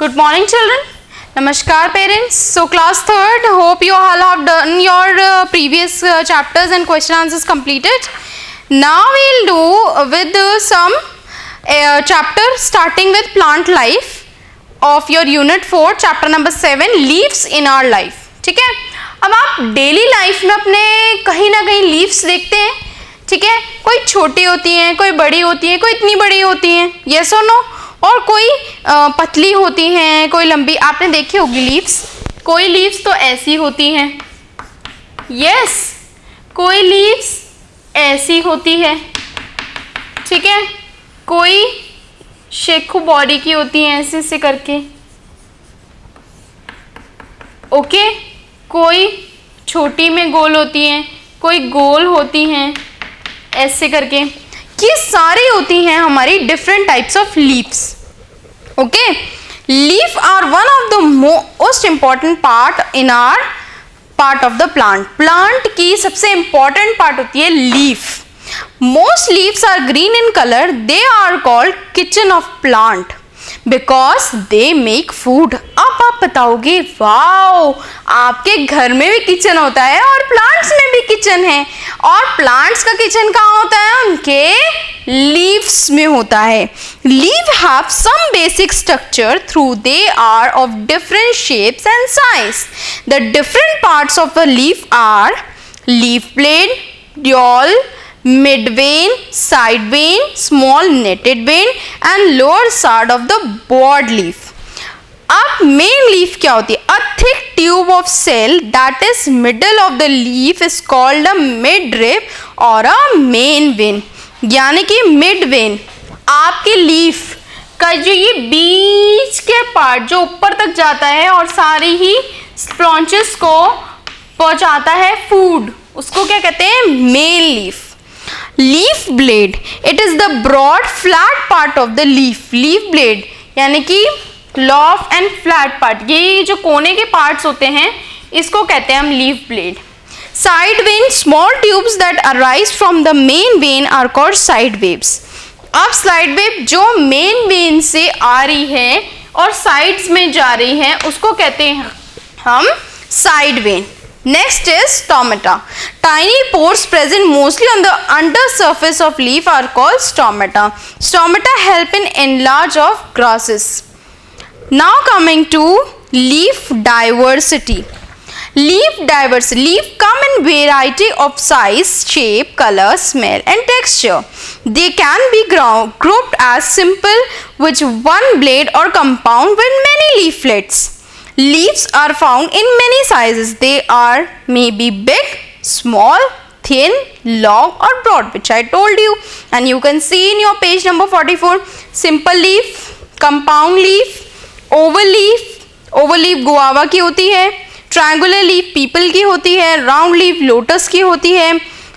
Good morning, children. Namaskar, parents. So, class third. Hope you all have done your previous chapters and question answers completed. Now we'll do with some chapter starting with plant life of your unit 4, chapter number 7, leaves in our life. ठीक है. अब आप daily life में अपने कहीं ना कहीं leaves देखते हैं. ठीक है. कोई छोटी होती हैं, कोई बड़ी होती हैं, कोई इतनी बड़ी होती हैं. यस और नो. और कोई पतली होती हैं, कोई लंबी. आपने देखी होगी लीव्स. कोई लीव्स तो ऐसी होती हैं. यस. कोई लीव्स ऐसी होती है. ठीक है. कोई शेखू बॉडी की होती हैं ऐसे से करके. ओके. कोई छोटी में गोल होती हैं, कोई गोल होती हैं ऐसे करके. ये सारी होती हैं हमारी different types of leaves. Okay. Leaf are one of the most important part in are part of the plant. Plant की सबसे इंपॉर्टेंट पार्ट होती है leaf. Most leaves are green in colour. They are called kitchen of plant because they make food. अब आप बताओगे wow, आपके घर में भी किचन होता है और प्लांट्स में भी किचन है. और प्लांट्स का किचन कहाँ होता है? उनके लीव्स में होता है. Leave have some basic structure through they are of different shapes and size. The different parts of a leaf are leaf blade, dual, mid vein, side vein, small netted vein and lower side of the broad leaf. अब main leaf क्या होती है? A thick tube of cell that is middle of the leaf is called a midrib or a main vein. यानी कि mid vein आपके leaf का जो ये बीच के पार्ट जो ऊपर तक जाता है और सारी ही ब्रांचेस को पहुंचाता है फूड, उसको क्या कहते हैं? main leaf. Leaf blade, it is the broad flat part of the leaf. Leaf blade यानी कि लॉफ एंड फ्लैट पार्ट, ये जो कोने के पार्ट्स होते हैं इसको कहते हैं हम leaf blade. Side vein, small tubes that arise from the main vein are called side waves. अब साइड वेव जो मेन वेन से आ रही है और साइड्स में जा रही है उसको कहते हैं हम side when. Next is stomata. Tiny pores present mostly on the under surface of leaf are called stomata. Stomata help in enlarge of grasses. Now coming to leaf diversity. Leaf diversity. Leaf come in variety of size, shape, color, smell and texture. They can be grouped as simple with one blade or compound with many leaflets. Leaves are found in many sizes. They are maybe big, small, thin, long or broad, which I told you. And you can see in your page number 44. Simple leaf, compound leaf, oval leaf. Oval leaf guava की होती है. Triangular leaf people की होती है. Round leaf lotus की होती है.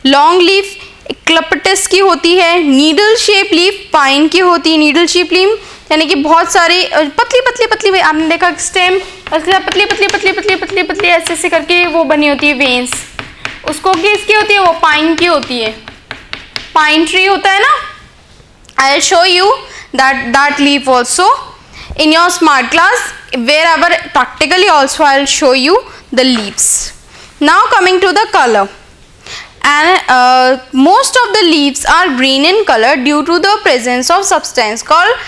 Long leaf eucalyptus की होती है. Needle shape leaf pine की होती है. Needle shape leaf यानी कि बहुत सारी पतली पतली पतली, आपने देखा स्टेम पतली पतली पतली पतली पतली पतली ऐसे ऐसे करके वो बनी होती है वेन्स. उसको किसकी होती है? वो पाइन की होती है. पाइन ट्री होता है ना. I will show you that leaf also in your smart class. Wherever practically also I will show you the leaves. Now coming to the colour. And most of the leaves are green in color due to the presence of substance called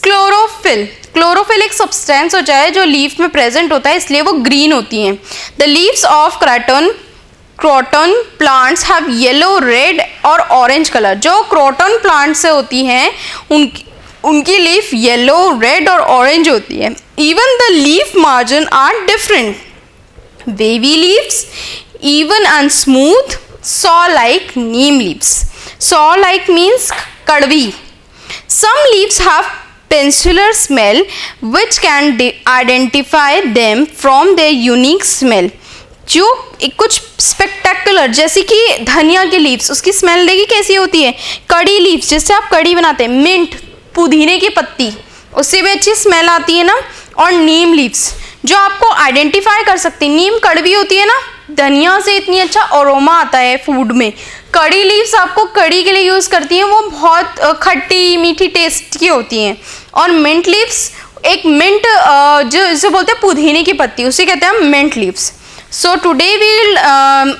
chlorophyll. Chlorophyll एक substance होता है जो leaf में present होता है, इसलिए वो green होती हैं. The leaves of croton plants have yellow, red और orange color. जो croton plants से होती हैं उनकी leaf yellow, red और orange होती है. Even the leaf margin are different. Wavy leaves, even and smooth, saw-like neem leaves. Saw-like means kadvi. Some leaves have peculiar smell which can identify them from their unique smell. जो कुछ spectacular, जैसे कि धनिया के leaves, उसकी smell देखिए कैसी होती है. कड़ी लीव्स, जैसे आप कड़ी बनाते हैं, मिंट, पुदीने की पत्ती, उससे भी अच्छी स्मेल आती है ना. और नीम लीव्स जो आपको आइडेंटिफाई कर सकती है. नीम कड़वी होती है ना, धनिया से इतनी अच्छा अरोमा आता है फूड में. कड़ी लीव्स आपको कड़ी के लिए यूज़ करती हैं, वो बहुत खट्टी मीठी टेस्ट की होती हैं. और मिंट लीव्स एक मिंट जो इसे बोलते हैं पुदीने की पत्ती, उसे कहते हैं mint leaves. So today we'll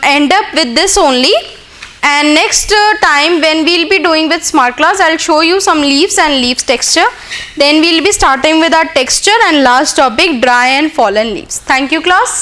end up with this only, and next time when we'll be doing with smart class, I'll show you some leaves and leaves texture. Then we'll be starting with our texture and last topic, dry and fallen leaves. Thank you class.